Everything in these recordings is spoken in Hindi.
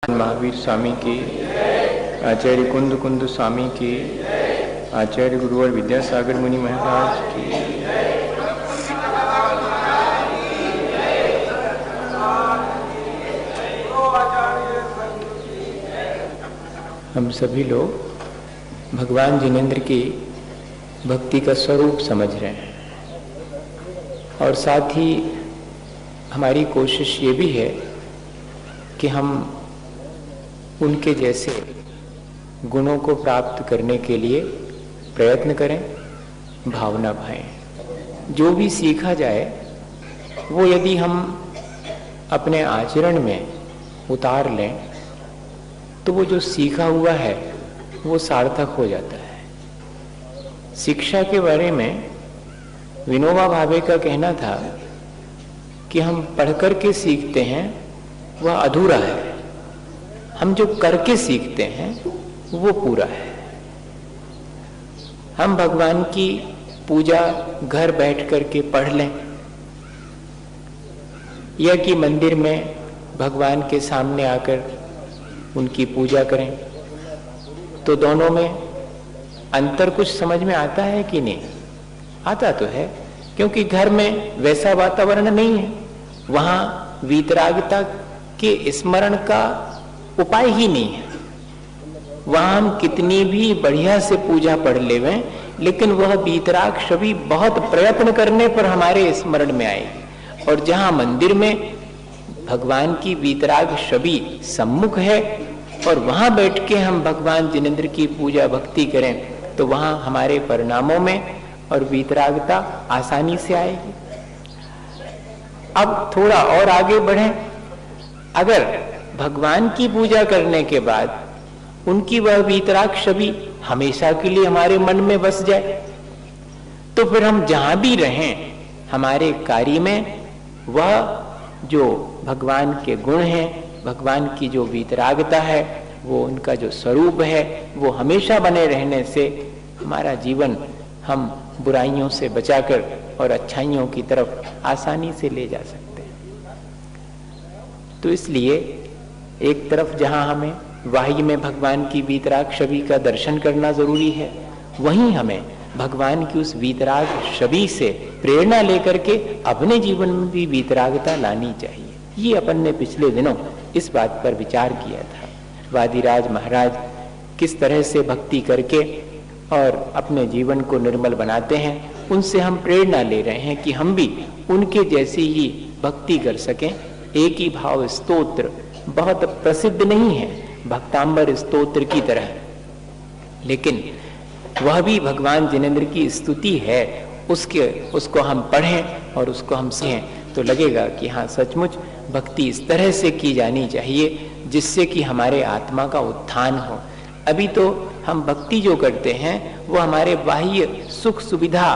महावीर स्वामी की, आचार्य कुंद कुंद स्वामी की, आचार्य गुरुवर विद्यासागर मुनि महाराज की। हम सभी लोग भगवान जिनेंद्र की भक्ति का स्वरूप समझ रहे हैं और साथ ही हमारी कोशिश ये भी है कि हम उनके जैसे गुणों को प्राप्त करने के लिए प्रयत्न करें, भावना भाएं। जो भी सीखा जाए वो यदि हम अपने आचरण में उतार लें तो वो जो सीखा हुआ है वो सार्थक हो जाता है। शिक्षा के बारे में विनोबा भावे का कहना था कि हम पढ़ कर के सीखते हैं वह अधूरा है, हम जो करके सीखते हैं वो पूरा है। हम भगवान की पूजा घर बैठ करके पढ़ लें या कि मंदिर में भगवान के सामने आकर उनकी पूजा करें, तो दोनों में अंतर कुछ समझ में आता है कि नहीं? आता तो है, क्योंकि घर में वैसा वातावरण नहीं है, वहां वीतरागता के स्मरण का उपाय ही नहीं है। वहां हम कितनी भी बढ़िया से पूजा पढ़ लेवें, लेकिन वह वीतराग छवि बहुत प्रयत्न करने पर हमारे स्मरण में आएगी। और जहां मंदिर में भगवान की वीतराग छवि सम्मुख है और वहां बैठ के हम भगवान जिनेंद्र की पूजा भक्ति करें तो वहां हमारे परिणामों में और वीतरागता आसानी से आएगी। अब थोड़ा और आगे बढ़ें। अगर भगवान की पूजा करने के बाद उनकी वह वीतराग छवि हमेशा के लिए हमारे मन में बस जाए तो फिर हम जहां भी रहें हमारे कार्य में वह जो भगवान के गुण हैं, भगवान की जो वीतरागता है, वो उनका जो स्वरूप है, वो हमेशा बने रहने से हमारा जीवन हम बुराइयों से बचाकर और अच्छाइयों की तरफ आसानी से ले जा सकते हैं। तो इसलिए एक तरफ जहां हमें वाह्य में भगवान की वीतराग छवि का दर्शन करना जरूरी है, वहीं हमें भगवान की उस वीतराग छवि से प्रेरणा लेकर के अपने जीवन में भी वीतरागता लानी चाहिए। ये अपन ने पिछले दिनों इस बात पर विचार किया था। वादिराज महाराज किस तरह से भक्ति करके और अपने जीवन को निर्मल बनाते हैं, उनसे हम प्रेरणा ले रहे हैं कि हम भी उनके जैसी ही भक्ति कर सकें। एक ही भाव स्तोत्र बहुत प्रसिद्ध नहीं है भक्तांबर स्तोत्र की तरह, लेकिन वह भी भगवान जिनेंद्र की स्तुति है। उसको हम पढ़ें और उसको हम सीखें तो लगेगा कि हाँ, सचमुच भक्ति इस तरह से की जानी चाहिए जिससे कि हमारे आत्मा का उत्थान हो। अभी तो हम भक्ति जो करते हैं वो हमारे बाह्य सुख सुविधा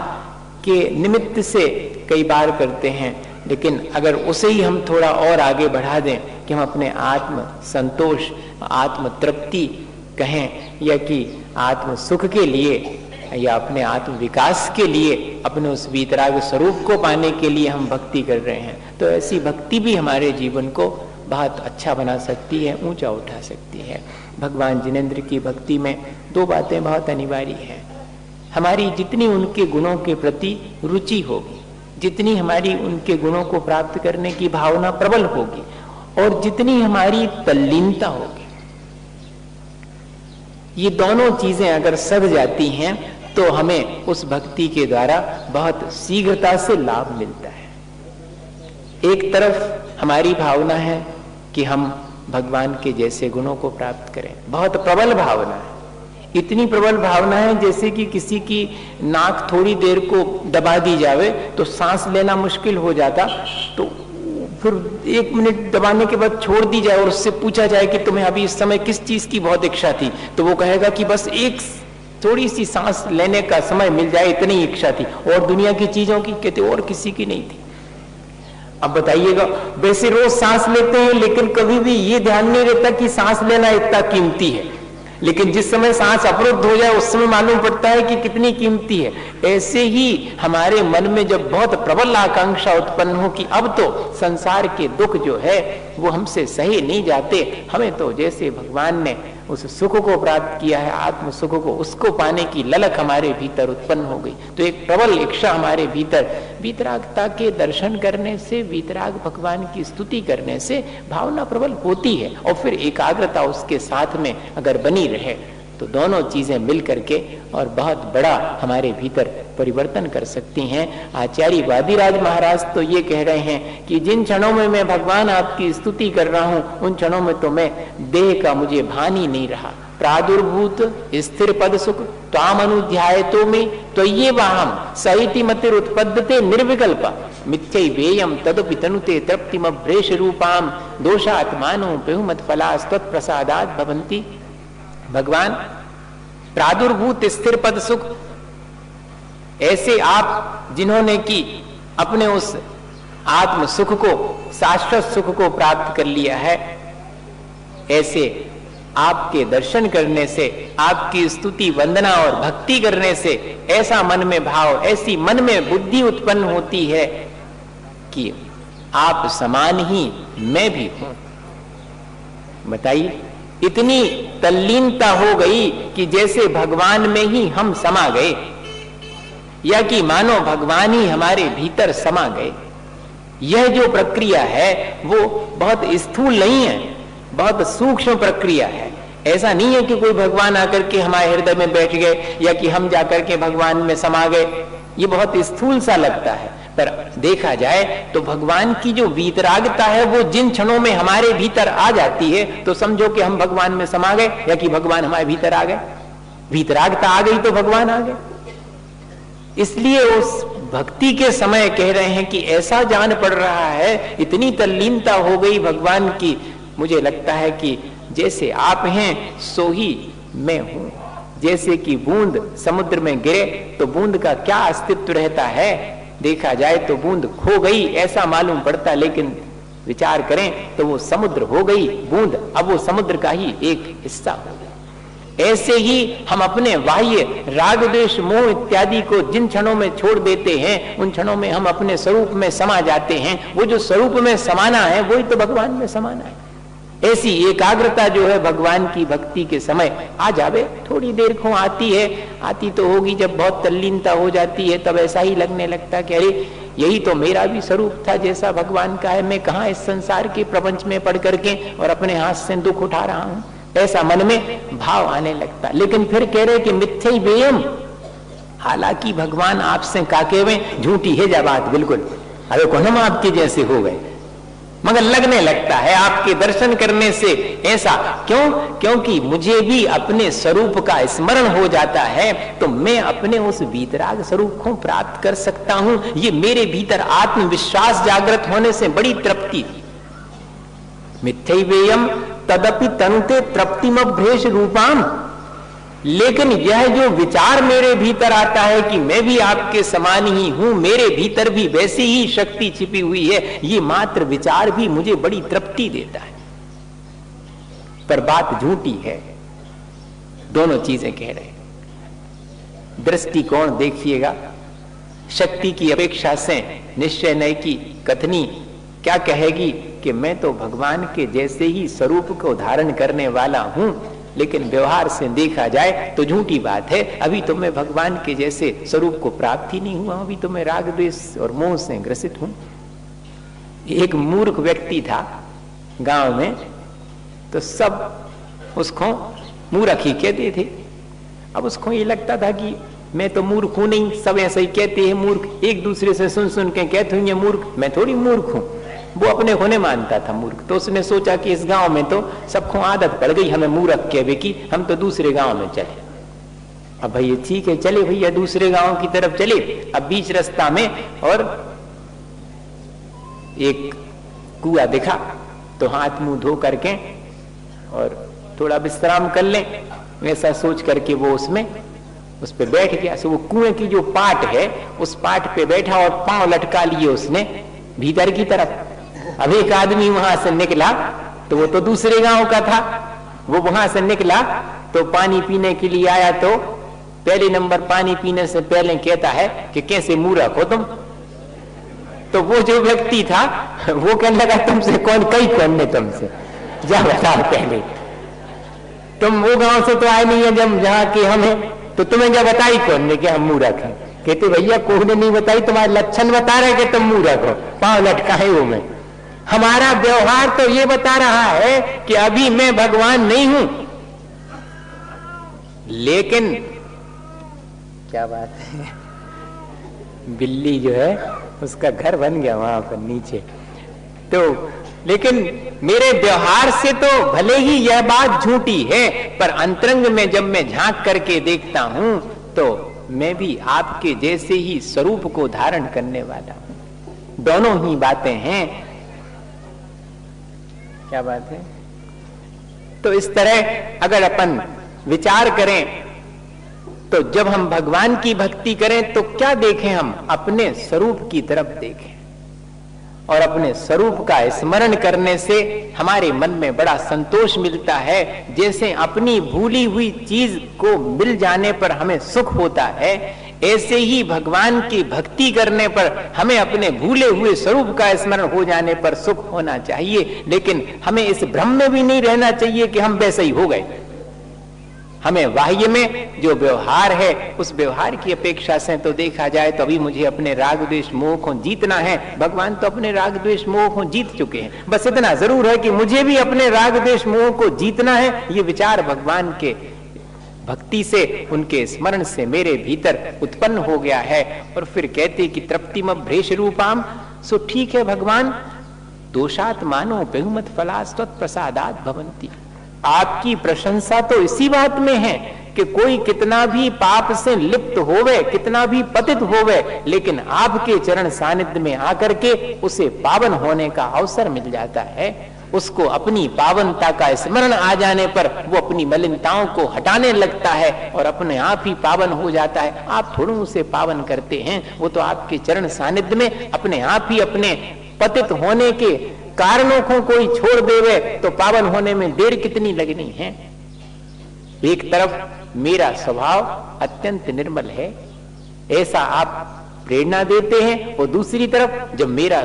के निमित्त से कई बार करते हैं, लेकिन अगर उसे ही हम थोड़ा और आगे बढ़ा दें कि हम अपने आत्म संतोष, आत्म तृप्ति कहें या कि आत्म सुख के लिए या अपने आत्म विकास के लिए, अपने उस वीतराग स्वरूप को पाने के लिए हम भक्ति कर रहे हैं, तो ऐसी भक्ति भी हमारे जीवन को बहुत अच्छा बना सकती है, ऊंचा उठा सकती है। भगवान जिनेंद्र की भक्ति में दो बातें बहुत अनिवार्य हैं। हमारी जितनी उनके गुणों के प्रति रुचि होगी, जितनी हमारी उनके गुणों को प्राप्त करने की भावना प्रबल होगी और जितनी हमारी तल्लीनता होगी, ये दोनों चीजें अगर सध जाती हैं तो हमें उस भक्ति के द्वारा बहुत शीघ्रता से लाभ मिलता है। एक तरफ हमारी भावना है कि हम भगवान के जैसे गुणों को प्राप्त करें, बहुत प्रबल भावना है, इतनी प्रबल भावना है जैसे कि किसी की नाक थोड़ी देर को दबा दी जावे तो सांस लेना मुश्किल हो जाता, तो फिर 1 मिनट दबाने के बाद छोड़ दी जाए और उससे पूछा जाए कि तुम्हें अभी इस समय किस चीज की बहुत इच्छा थी, तो वो कहेगा कि बस एक थोड़ी सी सांस लेने का समय मिल जाए, इतनी इच्छा थी, और दुनिया की चीजों की कहते और किसी की नहीं थी। अब बताइएगा, वैसे रोज सांस लेते हैं लेकिन कभी भी ये ध्यान नहीं रहता कि सांस लेना इतना कीमती है, लेकिन जिस समय सांस अवरुद्ध हो जाए उस समय मालूम पड़ता है कि कितनी कीमती है। ऐसे ही हमारे मन में जब बहुत प्रबल आकांक्षा उत्पन्न हो कि अब तो संसार के दुख जो है वो हमसे सहे नहीं जाते, हमें तो जैसे भगवान ने उस सुख को प्राप्त किया है, आत्म सुख को, उसको पाने की ललक हमारे भीतर उत्पन्न हो गई। तो एक प्रबल इच्छा हमारे भीतर, वीतरागता के दर्शन करने से, वीतराग भगवान की स्तुति करने से भावना प्रबल होती है। और फिर एकाग्रता उसके साथ में अगर बनी रहे तो दोनों चीजें मिल करके और बहुत बड़ा हमारे भीतर परिवर्तन कर सकती हैं। आचार्य वादिराज महाराज तो ये कह रहे हैं कि जिन क्षणों में मैं भगवान आपकी स्तुति कर रहा हूं उन क्षणों में तो मैं देह का मुझे भान ही नहीं रहा। प्रादुर्भूत स्थिर पद सुख त्वाम अनुध्यायतो में त्वय्ये वाहम सहिति मतिर उत्पद्यते निर्विकल्प मिथ्यै वेयम तदपि तनुते तृप्तिमभ्रेष रूपाम दोषात्मानो बहुमत फलास्तत् प्रसादात् भवन्ति। भगवान प्रादुर्भूत स्थिर पद सुख, ऐसे आप जिन्होंने की अपने उस आत्म सुख को, शाश्वत सुख को प्राप्त कर लिया है, ऐसे आपके दर्शन करने से, आपकी स्तुति वंदना और भक्ति करने से ऐसा मन में भाव, ऐसी मन में बुद्धि उत्पन्न होती है कि आप समान ही मैं भी हूं। बताइए, इतनी तल्लीनता हो गई कि जैसे भगवान में ही हम समा गए, या कि मानो भगवान ही हमारे भीतर समा गए। यह जो प्रक्रिया है वो बहुत स्थूल नहीं है, बहुत सूक्ष्म प्रक्रिया है। ऐसा नहीं है कि कोई भगवान आकर के हमारे हृदय में बैठ गए या कि हम जाकर के भगवान में समा गए। ये बहुत स्थूल सा लगता है, पर देखा जाए तो भगवान की जो वीतरागता है वो जिन क्षणों में हमारे भीतर आ जाती है तो समझो कि हम भगवान में समा गए या कि भगवान हमारे भीतर आ गए। वीतरागता आ गई तो भगवान आ गए। इसलिए उस भक्ति के समय कह रहे हैं कि ऐसा जान पड़ रहा है, इतनी तल्लीनता हो गई भगवान की, मुझे लगता है कि जैसे आप हैं सो ही मैं हूं। जैसे कि बूंद समुद्र में गिरे तो बूंद का क्या अस्तित्व रहता है, देखा जाए तो बूंद खो गई ऐसा मालूम पड़ता, लेकिन विचार करें तो वो समुद्र हो गई बूंद, अब वो समुद्र का ही एक हिस्सा हो गया। ऐसे ही हम अपने बाह्य राग द्वेष मोह इत्यादि को जिन क्षणों में छोड़ देते हैं उन क्षणों में हम अपने स्वरूप में समा जाते हैं। वो जो स्वरूप में समाना है वही तो भगवान में समाना है। ऐसी एकाग्रता जो है भगवान की भक्ति के समय आ जावे, थोड़ी देर को आती है, आती तो होगी, जब बहुत तल्लीनता हो जाती है तब ऐसा ही लगने लगता कि अरे यही तो मेरा भी स्वरूप था जैसा भगवान का है, मैं कहाँ इस संसार के प्रपंच में पड़ करके और अपने हाथ से दुख उठा रहा हूं, ऐसा मन में भाव आने लगता। लेकिन फिर कह रहे कि मिथ्यै वेयम, हालांकि भगवान आपसे काके में झूठी है जब बात बिल्कुल, अरे कौन हम आपके जैसे हो गए, मगर लगने लगता है आपके दर्शन करने से ऐसा। क्यों? क्योंकि मुझे भी अपने स्वरूप का स्मरण हो जाता है तो मैं अपने उस वीतराग स्वरूप को प्राप्त कर सकता हूं। ये मेरे भीतर आत्मविश्वास जागृत होने से बड़ी तृप्ति। मिथ्यै वेयम तदपि तनुते तृप्तिमभ्रेष रूपाम, लेकिन यह जो विचार मेरे भीतर आता है कि मैं भी आपके समान ही हूं, मेरे भीतर भी वैसी ही शक्ति छिपी हुई है, ये मात्र विचार भी मुझे बड़ी तृप्ति देता है। पर बात झूठी है, दोनों चीजें कह रहे हैं। दृष्टिकोण देखिएगा, शक्ति की अपेक्षा से निश्चय नहीं की कथनी क्या कहेगी कि मैं तो भगवान के जैसे ही स्वरूप को धारण करने वाला हूं, लेकिन व्यवहार से देखा जाए तो झूठी बात है। अभी तो मैं भगवान के जैसे स्वरूप को प्राप्त ही नहीं हुआ, अभी तो मैं राग द्वेष और मोह से ग्रसित हूं। एक मूर्ख व्यक्ति था गांव में, तो सब उसको मूर्ख ही कहते थे। अब उसको ये लगता था कि मैं तो मूर्ख हूं नहीं, सब ऐसे ही कहते हैं मूर्ख, एक दूसरे से सुन सुन के कहते हैं मूर्ख, मैं थोड़ी मूर्ख हूं। वो अपने को नहीं मानता था मूर्ख, तो उसने सोचा कि इस गांव में तो सबको आदत पड़ गई हमें मूर्ख कहवे की, हम तो दूसरे गांव में चले। अब भैया ठीक है, चले भैया दूसरे गांव की तरफ चले। अब बीच रास्ता में और एक कुआं दिखा तो हाथ मुंह धो करके और थोड़ा विश्राम कर लें, ऐसा सोच करके वो उसमें उस पे बैठ गया। सो वो कुएं की जो पाट है उस पाट पे बैठा और पांव लटका लिए उसने भीतर की तरफ। अब एक आदमी वहां से निकला तो वो तो दूसरे गांव का था, वो वहां से निकला तो पानी पीने के लिए आया, तो पहले नंबर पानी पीने से पहले कहता है कि कैसे मूर्ख हो तुम। तो वो जो व्यक्ति था वो कहने लगा तुमसे कौन ने तुमसे, जा बताओ पहले, तुम वो गांव से तो आए नहीं है जब जहाँ के हम हैं, तो तुम्हें क्या बताई कौन ने कि हम मूर्ख हैं। कहते भैया कोई ने नहीं बताई, तुम्हारे लक्षण बता रहे कि तुम मूर्ख हो, पांव लटकाए हो में। हमारा व्यवहार तो ये बता रहा है कि अभी मैं भगवान नहीं हूं, लेकिन क्या बात है, बिल्ली जो है उसका घर बन गया वहां पर नीचे। तो लेकिन मेरे व्यवहार से तो भले ही यह बात झूठी है, पर अंतरंग में जब मैं झांक करके देखता हूं तो मैं भी आपके जैसे ही स्वरूप को धारण करने वाला हूं। दोनों ही बातें हैं। क्या बात है। तो इस तरह अगर अपन विचार करें तो जब हम भगवान की भक्ति करें तो क्या देखें, हम अपने स्वरूप की तरफ देखें, और अपने स्वरूप का स्मरण करने से हमारे मन में बड़ा संतोष मिलता है। जैसे अपनी भूली हुई चीज को मिल जाने पर हमें सुख होता है, ऐसे ही भगवान की भक्ति करने पर हमें अपने भूले हुए स्वरूप का स्मरण हो जाने पर सुख होना चाहिए। लेकिन हमें इस भ्रम में भी नहीं रहना चाहिए कि हम वैसे ही हो गए। हमें बाह्य में जो व्यवहार है उस व्यवहार की अपेक्षा से तो देखा जाए तो अभी मुझे अपने राग द्वेष मोह को जीतना है। भगवान तो अपने राग द्वेष मोह को जीत चुके हैं, बस इतना जरूर है कि मुझे भी अपने राग द्वेष मोह को जीतना है। ये विचार भगवान के भक्ति से, उनके स्मरण से मेरे भीतर उत्पन्न हो गया है। और फिर कहते कि तृप्तिम भ्रेष रूपाम, सो ठीक है भगवान, दोषात मानो बहुमत फलास्तत् प्रसादात भवंती। आपकी प्रशंसा तो इसी बात में है कि कोई कितना भी पाप से लिप्त होवे, कितना भी पतित होवे, लेकिन आपके चरण सानिध्य में आकर के उसे पावन होने का अवसर मिल जाता है। उसको अपनी पावनता का स्मरण आ जाने पर वो अपनी मलिनताओं को हटाने लगता है और अपने आप ही पावन हो जाता है। आप थोड़ा उसे पावन करते हैं, वो तो आपके चरण सानिध्य में अपने आप ही अपने पतित होने के कारणों को कोई छोड़ देवे तो पावन होने में देर कितनी लगनी है। एक तरफ मेरा स्वभाव अत्यंत निर्मल है, ऐसा आप प्रेरणा देते हैं, और दूसरी तरफ जब मेरा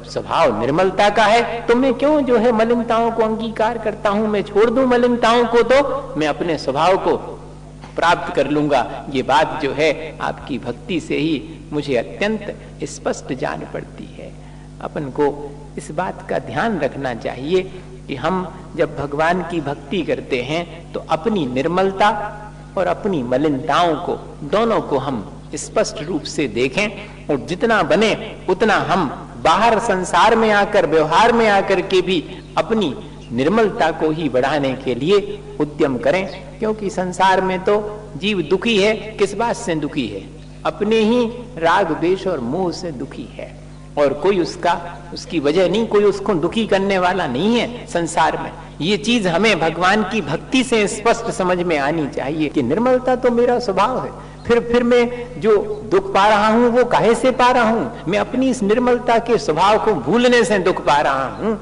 स्वभाव निर्मलता का है तो मैं क्यों जो है मलिनताओं को अंगीकार करता हूं, मैं छोड़ दूं मलिनताओं को, तो मैं अपने स्वभाव को प्राप्त कर लूंगा। ये बात जो है आपकी भक्ति से ही मुझे अत्यंत स्पष्ट जान पड़ती है। अपन को इस बात का ध्यान रखना चाहिए कि हम जब भगवान की भक्ति करते हैं तो अपनी निर्मलता और अपनी मलिनताओं को, दोनों को हम स्पष्ट रूप से देखें, और जितना बने उतना हम बाहर संसार में आकर, व्यवहार में आकर के भी अपनी निर्मलता को ही बढ़ाने के लिए उद्यम करें। क्योंकि संसार में तो जीव दुखी है, किस बात से दुखी है? अपने ही राग द्वेष और मोह से दुखी है, और कोई उसकी वजह नहीं, कोई उसको दुखी करने वाला नहीं है संसार में। ये चीज हमें भगवान की भक्ति से स्पष्ट समझ में आनी चाहिए कि निर्मलता तो मेरा स्वभाव है, फिर मैं जो दुख पा रहा हूं वो काहे से पा रहा हूं? मैं अपनी इस निर्मलता के स्वभाव को भूलने से दुख पा रहा हूं।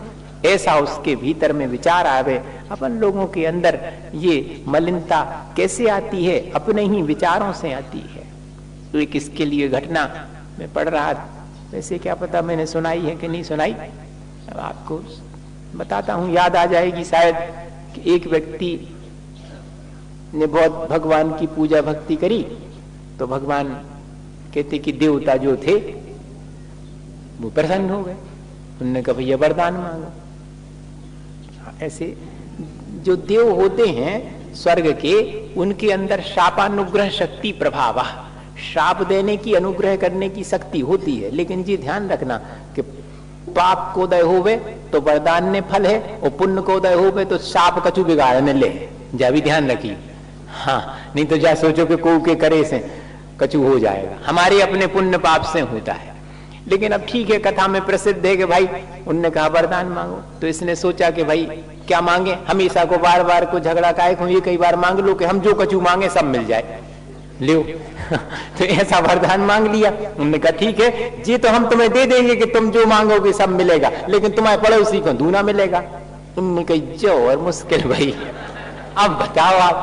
ऐसा उसके भीतर में विचार आवे। अपन लोगों के अंदर ये मलिनता कैसे आती है? अपने ही विचारों से आती है। तो एक इसके लिए घटना मैं पढ़ रहा, वैसे क्या पता मैंने सुनाई है कि नहीं सुनाई, अब आपको बताता हूं, याद आ जाएगी शायद। कि एक व्यक्ति ने बहुत भगवान की पूजा भक्ति करी, तो भगवान कहते कि देवता जो थे वो प्रसन्न हो गए। उन्होंने कहा भैया वरदान मांगो। ऐसे जो देव होते हैं स्वर्ग के, उनके अंदर शापानुग्रह शक्ति प्रभाव, श्राप देने की, अनुग्रह करने की शक्ति होती है। लेकिन जी ध्यान रखना कि पाप को दय होवे तो वरदान ने फल है, और पुण्य को दय होवे तो शाप कछु बिगाड़ने ले, जा भी ध्यान रखिए। हाँ, नहीं तो जा सोचो कि को के करे से कछु हो जाएगा। हमारे अपने पुण्य पाप से होता है। लेकिन अब ठीक है, कथा में प्रसिद्ध है कि भाई उनने कहा वरदान मांगो, तो इसने सोचा कि भाई क्या मांगे, हमेशा को बार बार को झगड़ा काहे को, ये कई बार मांग लो कि हम जो कछु मांगे सब मिल जाए, लो। तो ऐसा वरदान मांग लिया। उन्होंने कहा ठीक है जी, तो हम तुम्हें दे देंगे कि तुम जो मांगोगे सब मिलेगा, लेकिन तुम्हारे पड़ोसी को दूना मिलेगा। उन्होंने कहा जो और मुश्किल भाई, अब बताओ आप,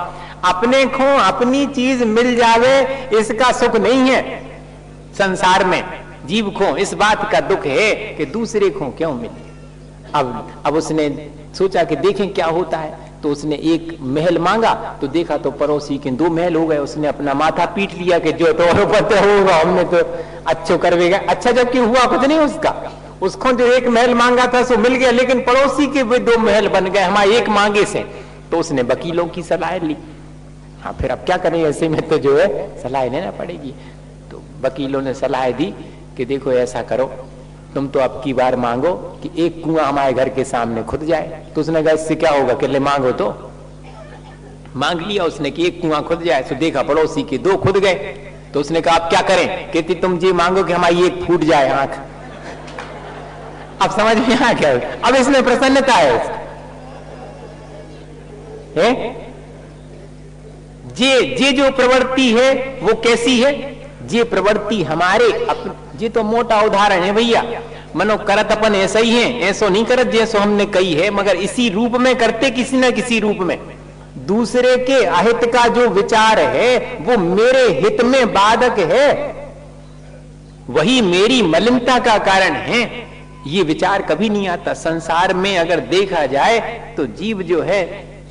अपने खो अपनी चीज मिल जावे इसका सुख नहीं है संसार में। जीव खो इस बात का दुख है कि दूसरे खो क्यों मिले। अब उसने सोचा कि देखें क्या होता है, तो उसने एक महल मांगा तो देखा तो पड़ोसी के 2 महल हो गए। उसने अपना माथा पीट लिया कि जो तो पता होगा हमने तो अच्छो करवेगा। अच्छा जबकि हुआ कुछ नहीं उसको जो एक महल मांगा था सो मिल गया, लेकिन पड़ोसी के भी 2 महल बन गए हमारे एक मांगे से। तो उसने वकीलों की सलाह ली। हाँ फिर अब क्या करें, ऐसे में तो जो है सलाह लेना पड़ेगी। तो वकीलों ने सलाह दी कि देखो ऐसा करो, तुम तो अब की बार मांगो कि एक कुआं हमारे घर के सामने खुद जाए। तो उसने कहा इससे क्या होगा, कि ले मांगो। तो मांग लिया उसने कि एक कुआं खुद जाए। तो देखा पड़ोसी के 2 खुद गए। तो उसने कहा अब क्या करें, कहती तुम जी मांगो कि हमारी एक फूट जाए आंख। अब समझ में आ गया, अब इसमें प्रसन्नता है। जे जो प्रवृत्ति है वो कैसी है, जे प्रवृत्ति हमारे ये तो मोटा उदाहरण है भैया। मनो करत अपन ऐसा ही है, ऐसो नहीं करत जैसो हमने कही है, मगर इसी रूप में करते किसी न किसी रूप में। दूसरे के अहित का जो विचार है वो मेरे हित में बाधक है, वही मेरी मलिनता का कारण है। ये विचार कभी नहीं आता संसार में। अगर देखा जाए तो जीव जो है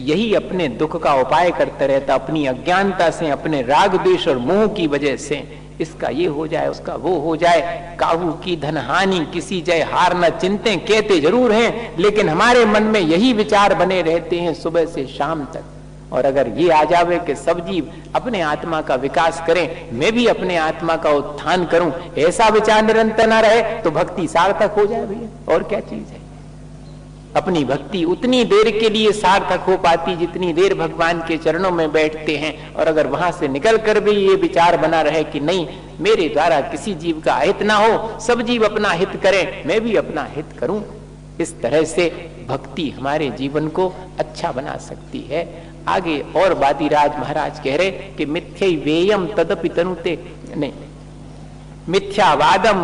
यही अपने दुख का उपाय करता रहता, अपनी अज्ञानता से, अपने राग द्वेष और मोह की वजह से। इसका ये हो जाए, उसका वो हो जाए, काहू की धन हानि किसी जय हार न चिंते कहते जरूर हैं, लेकिन हमारे मन में यही विचार बने रहते हैं सुबह से शाम तक। और अगर ये आ जावे कि सब जीव अपने आत्मा का विकास करें, मैं भी अपने आत्मा का उत्थान करूं, ऐसा विचार निरंतर न रहे तो भक्ति सार्थक हो जाए भैया। और क्या चीज है, अपनी भक्ति उतनी देर के लिए सार्थक हो पाती जितनी देर भगवान के चरणों में बैठते हैं। और अगर वहां से निकल कर भी ये विचार बना रहे कि नहीं मेरे द्वारा किसी जीव का हित ना हो, सब जीव अपना हित करें, मैं भी अपना हित करूं, इस तरह से भक्ति हमारे जीवन को अच्छा बना सकती है। आगे और वादिराज महाराज कह रहे कि मिथ्यै वेयम तदपि तनुते, नहीं, मिथ्यावादम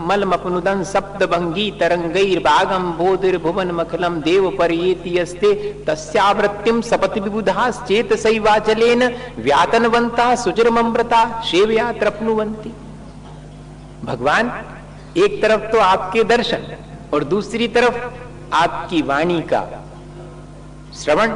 मलमपनुदन सप्तभंगी तरंगैर्भागम बोधिर्भुवन मखलम देव पर्येतियस्ते तस्यावृत्तिम सपति विबुधाश्चेतसैवाचलेन व्यातनवंता सुचिरमृता सेवया तृप्नुवन्ति। भगवान एक तरफ तो आपके दर्शन और दूसरी तरफ आपकी वाणी का श्रवण,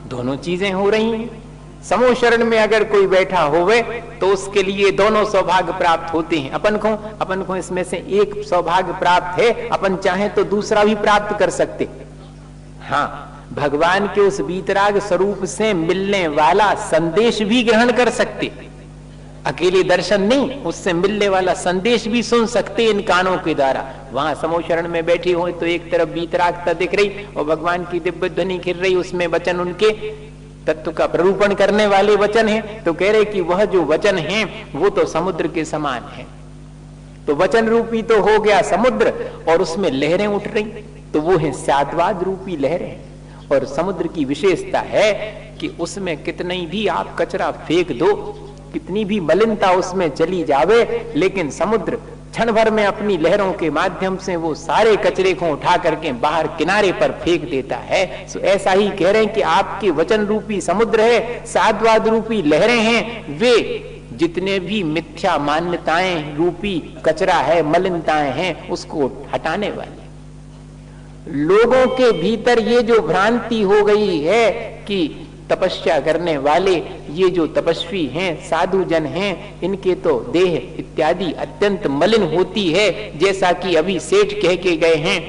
दोनों चीजें हो रही हैं। समूह शरण में अगर कोई बैठा होवे तो उसके लिए दोनों सौभाग्य प्राप्त होते हैं। अपन को इसमें से एक सौभाग्य प्राप्त है, अपन चाहें तो दूसरा भी प्राप्त कर सकते। हाँ, भगवान के उस वीतराग स्वरूप से मिलने वाला संदेश भी ग्रहण कर सकते, अकेले दर्शन नहीं, उससे मिलने वाला संदेश भी सुन सकते इन कानों के द्वारा। वहां समूह शरण में बैठी हो तो एक तरफ वीतरागता दिख रही और भगवान की दिव्य ध्वनि खिल रही, उसमें वचन उनके तत्व का प्ररूपण करने वाले वचन हैं। तो कह रहे कि वह जो वचन हैं वो तो समुद्र के समान है। तो वचन रूपी तो हो गया समुद्र और उसमें लहरें उठ रही, तो वो है स्याद्वाद रूपी लहरें। और समुद्र की विशेषता है कि उसमें कितनी भी आप कचरा फेंक दो, कितनी भी मलिनता उसमें चली जावे, लेकिन समुद्र क्षण भर में अपनी लहरों के माध्यम से वो सारे कचरे को उठा करके बाहर किनारे पर फेंक देता है। सो ऐसा ही कह रहे हैं कि आपके वचन रूपी समुद्र है, साधवाद रूपी लहरें हैं, वे जितने भी मिथ्या मान्यताएं रूपी कचरा है, मलिनताएं हैं, उसको हटाने वाले। लोगों के भीतर ये जो भ्रांति हो गई है कि तपस्या करने वाले ये जो तपस्वी हैं, साधु जन हैं, इनके तो देह इत्यादि अत्यंत मलिन होती है, जैसा कि अभी सेठ कह के गए हैं।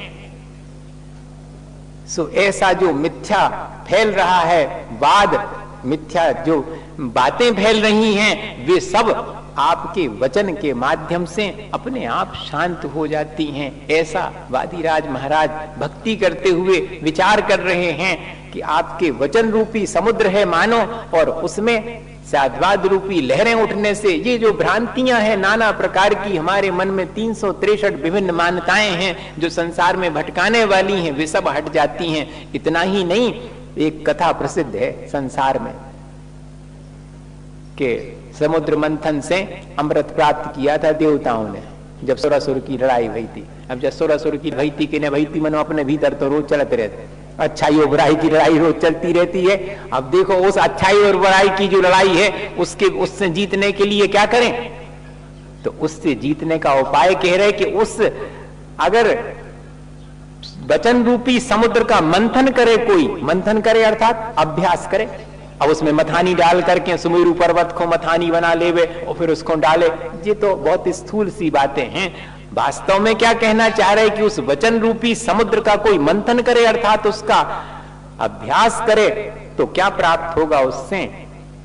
सो ऐसा जो मिथ्या फैल रहा है, वाद, मिथ्या जो बातें फैल रही हैं, वे सब आपके वचन के माध्यम से अपने आप शांत हो जाती हैं। ऐसा वादिराज महाराज भक्ति करते हुए विचार कर रहे हैं कि आपके वचन रूपी समुद्र है मानो, और उसमें साधवाद रूपी लहरें उठने से ये जो भ्रांतियां हैं नाना प्रकार की हमारे मन में 363 विभिन्न मान्यताएं हैं जो संसार में भटकाने वाली हैं, वे सब हट जाती हैं। इतना ही नहीं, एक कथा प्रसिद्ध है संसार में कि समुद्र मंथन से अमृत प्राप्त किया था देवताओं ने, जब असुर की लड़ाई हुई थी। अब जब असुर की भई थी कि न भई थी, मनो अपने भीतर तो रोज चलते रहते, अच्छाई और बुराई की लड़ाई रोज चलती रहती है। अब देखो उस अच्छाई और बुराई की जो लड़ाई है उससे जीतने के लिए क्या करें? तो उससे जीतने का उपाय कह रहे कि उस अगर वचन रूपी समुद्र का मंथन करे, कोई मंथन करे अर्थात अभ्यास करे। अब उसमें मथानी डाल करके सुमेरु पर्वत को मथानी बना लेवे और फिर उसको डाले, ये तो बहुत स्थूल सी बातें हैं। वास्तव में क्या कहना चाह रहे कि उस वचन रूपी समुद्र का कोई मंथन करे अर्थात उसका अभ्यास करे, तो क्या प्राप्त होगा? उससे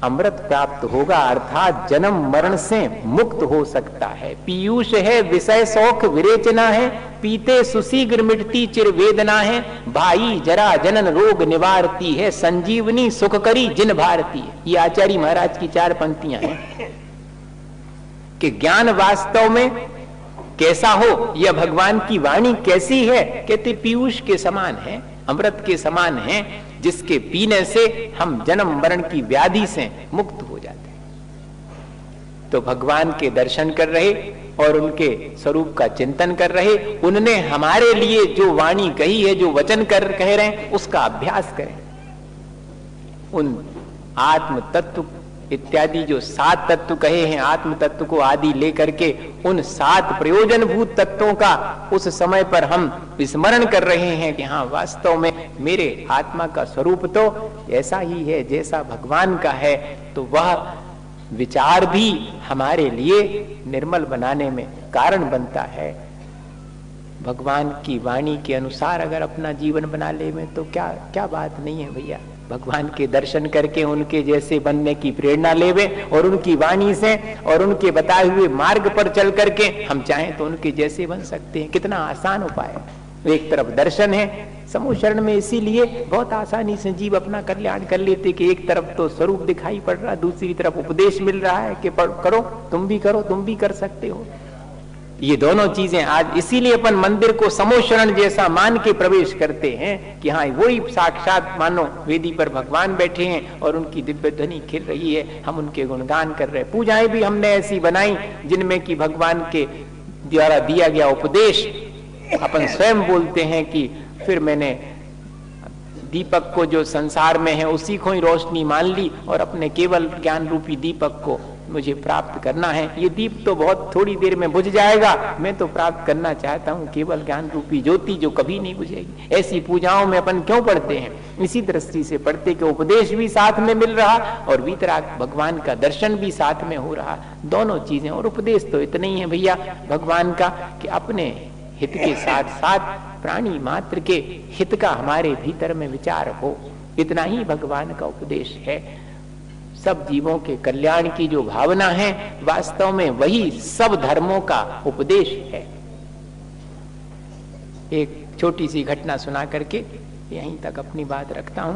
अमृत प्राप्त होगा, अर्थात जन्म मरण से मुक्त हो सकता है। पीयूष है विषय शौक विरेचना है, पीते सुशीघ्र मिटती चिर वेदना है, भाई जरा जनन रोग निवारती है, संजीवनी सुख करी जिन भारती है। ये आचार्य महाराज की 4 पंक्तियां हैं कि ज्ञान वास्तव में कैसा हो, यह भगवान की वाणी कैसी है? कहते पीयूष के समान है, अमृत के समान है, जिसके पीने से हम जन्म मरण की व्याधि से मुक्त हो जाते हैं। तो भगवान के दर्शन कर रहे और उनके स्वरूप का चिंतन कर रहे, उनने हमारे लिए जो वाणी कही है, जो वचन कह रहे हैं, उसका अभ्यास करें। उन आत्म तत्व इत्यादि जो 7 तत्व कहे हैं, आत्म तत्व को आदि लेकर के उन 7 प्रयोजनभूत तत्वों का उस समय पर हम स्मरण कर रहे हैं कि हाँ वास्तव में मेरे आत्मा का स्वरूप तो ऐसा ही है जैसा भगवान का है। तो वह विचार भी हमारे लिए निर्मल बनाने में कारण बनता है। भगवान की वाणी के अनुसार अगर अपना जीवन बना ले में तो क्या क्या बात नहीं है भैया। भगवान के दर्शन करके उनके जैसे बनने की प्रेरणा लेवे और उनकी वाणी से और उनके बताए हुए मार्ग पर चल करके हम चाहें तो उनके जैसे बन सकते हैं। कितना आसान उपाय है। एक तरफ दर्शन है, समूह शरण में इसीलिए बहुत आसानी से जीव अपना कल्याण कर लेते कि एक तरफ तो स्वरूप दिखाई पड़ रहा, दूसरी तरफ उपदेश मिल रहा है कि करो, तुम भी कर सकते हो। ये दोनों चीजें आज इसीलिए अपन मंदिर को समूह शरण जैसा मान के प्रवेश करते हैं कि हाँ वही साक्षात मानो वेदी पर भगवान बैठे हैं और उनकी दिव्य ध्वनि खिल रही है, हम उनके गुणगान कर रहे हैं। पूजाएं भी हमने ऐसी बनाई जिनमें कि भगवान के द्वारा दिया गया उपदेश अपन स्वयं बोलते हैं कि फिर मैंने दीपक को जो संसार में है उसी को ही रोशनी मान ली और अपने केवल ज्ञान रूपी दीपक को मुझे प्राप्त करना है। ये दीप तो बहुत थोड़ी देर में बुझ जाएगा, मैं तो प्राप्त करना चाहता हूँ केवल ज्ञान रूपी ज्योति जो कभी नहीं बुझेगी। ऐसी पूजाओं में अपन क्यों पढ़ते हैं? इसी दृष्टि से पढ़ते कि उपदेश भी साथ में मिल रहा और वीतराग भगवान का दर्शन भी साथ में हो रहा, दोनों चीजें। और उपदेश तो इतना ही है भैया भगवान का कि अपने हित के साथ साथ प्राणी मात्र के हित का हमारे भीतर में विचार हो, इतना ही भगवान का उपदेश है। सब जीवों के कल्याण की जो भावना है वास्तव में वही सब धर्मों का उपदेश है। एक छोटी सी घटना सुना करके यहीं तक अपनी बात रखता हूं।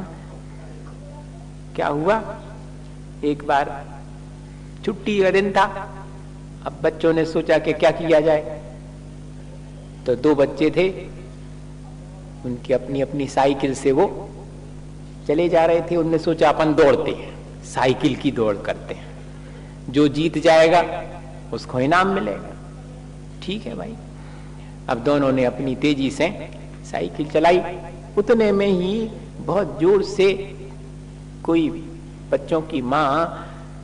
क्या हुआ, एक बार छुट्टी का दिन था, अब बच्चों ने सोचा कि क्या किया जाए, तो 2 बच्चे थे, उनकी अपनी अपनी साइकिल से वो चले जा रहे थे। उनने सोचा अपन दौड़ते हैं, साइकिल की दौड़ करते हैं, जो जीत जाएगा उसको इनाम मिलेगा। ठीक है भाई। अब दोनों ने अपनी तेजी से साइकिल चलाई, उतने में ही बहुत जोर से कोई बच्चों की माँ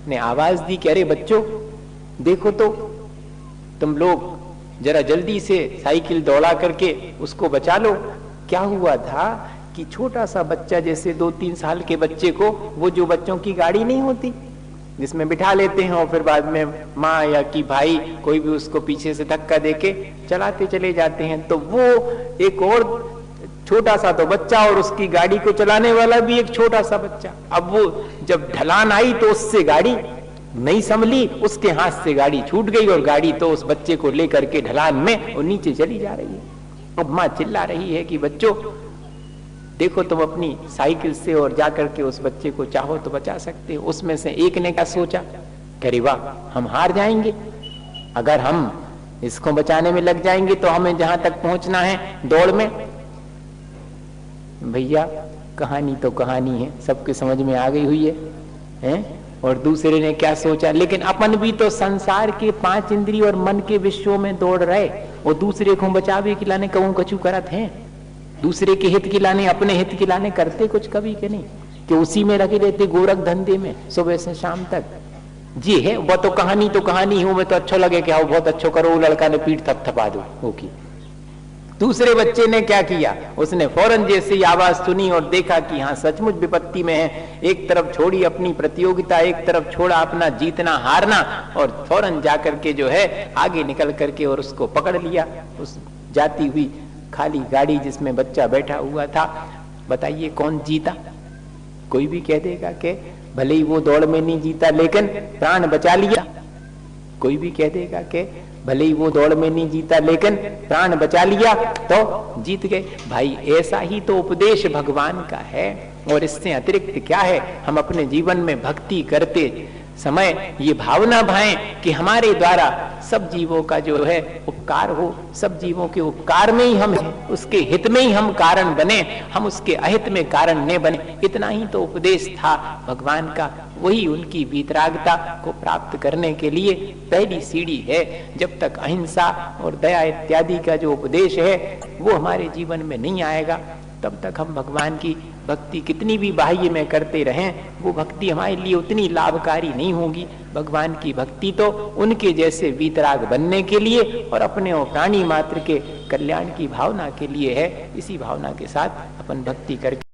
ने आवाज दी कि अरे बच्चों देखो तो, तुम लोग जरा जल्दी से साइकिल दौड़ा करके उसको बचा लो। क्या हुआ था कि छोटा सा बच्चा, जैसे 2-3 साल के बच्चे को वो जो बच्चों की गाड़ी नहीं होती जिसमें बिठा लेते हैं और फिर बाद में माँ या कि भाई कोई भी उसको पीछे से धक्का देके चलाते चले जाते हैं, तो वो एक और छोटा सा तो बच्चा और उसकी गाड़ी को चलाने वाला भी एक छोटा सा बच्चा। अब वो जब ढलान आई तो उससे गाड़ी नहीं संभली, उसके हाथ से गाड़ी छूट गई और गाड़ी तो उस बच्चे को लेकर के ढलान में और नीचे चली जा रही है। अब माँ चिल्ला रही है कि बच्चों देखो तुम अपनी साइकिल से और जाकर के उस बच्चे को चाहो तो बचा सकते हो। उसमें से एक ने क्या सोचा, अरे वाह हम हार जाएंगे, अगर हम इसको बचाने में लग जाएंगे तो हमें जहां तक पहुंचना है दौड़ में। भैया कहानी तो कहानी है, सबके समझ में आ गई हुई है? और दूसरे ने क्या सोचा, लेकिन अपन भी तो संसार के 5 इंद्रिय और मन के विश्वों में दौड़ रहे और दूसरे को बचावे कि लाने कहूं कछु करत हैं। दूसरे के हित की लाने, अपने हित की लाने करते कुछ कभी के नहीं, कि उसी में लगे रहते गोरख धंधे में सुबह से शाम तक। जी है वो तो कहानी हूं मैं, तो अच्छा लगे कि हाँ बहुत अच्छा करो, लड़का ने पीठ थपथपा दो वो की। दूसरे बच्चे ने क्या किया, उसने फौरन जैसे ही आवाज सुनी और देखा कि हाँ सचमुच विपत्ति में है, एक तरफ छोड़ी अपनी प्रतियोगिता, एक तरफ छोड़ा अपना जीतना हारना, और फौरन जाकर के जो है आगे निकल करके और उसको पकड़ लिया। उस जाती हुई खाली गाड़ी जिसमें बच्चा बैठा हुआ था, बताइए कौन जीता? कोई भी कह देगा कि भले ही वो दौड़ में नहीं जीता लेकिन प्राण बचा लिया। कोई भी कह देगा कि भले ही वो दौड़ में नहीं जीता लेकिन प्राण बचा लिया तो जीत गए। भाई ऐसा ही तो उपदेश भगवान का है, और इससे अतिरिक्त क्या है? हम अपने जीवन में भक्ति करते समय ये भावना भाएं कि हमारे द्वारा सब जीवों का जो है उपकार हो, सब जीवों के उपकार में ही हम हैं, उसके हित में ही हम कारण बने, हम उसके अहित में कारण न बने। इतना ही तो उपदेश था भगवान का। वही उनकी वीतरागता को प्राप्त करने के लिए पहली सीढ़ी है। जब तक अहिंसा और दया इत्यादि का जो उपदेश है वो हमारे जीवन में नहीं आएगा, तब तक हम भगवान की भक्ति कितनी भी बाह्य में करते रहें, वो भक्ति हमारे लिए उतनी लाभकारी नहीं होगी। भगवान की भक्ति तो उनके जैसे वीतराग बनने के लिए और अपने और प्राणी मात्र के कल्याण की भावना के लिए है। इसी भावना के साथ अपन भक्ति करके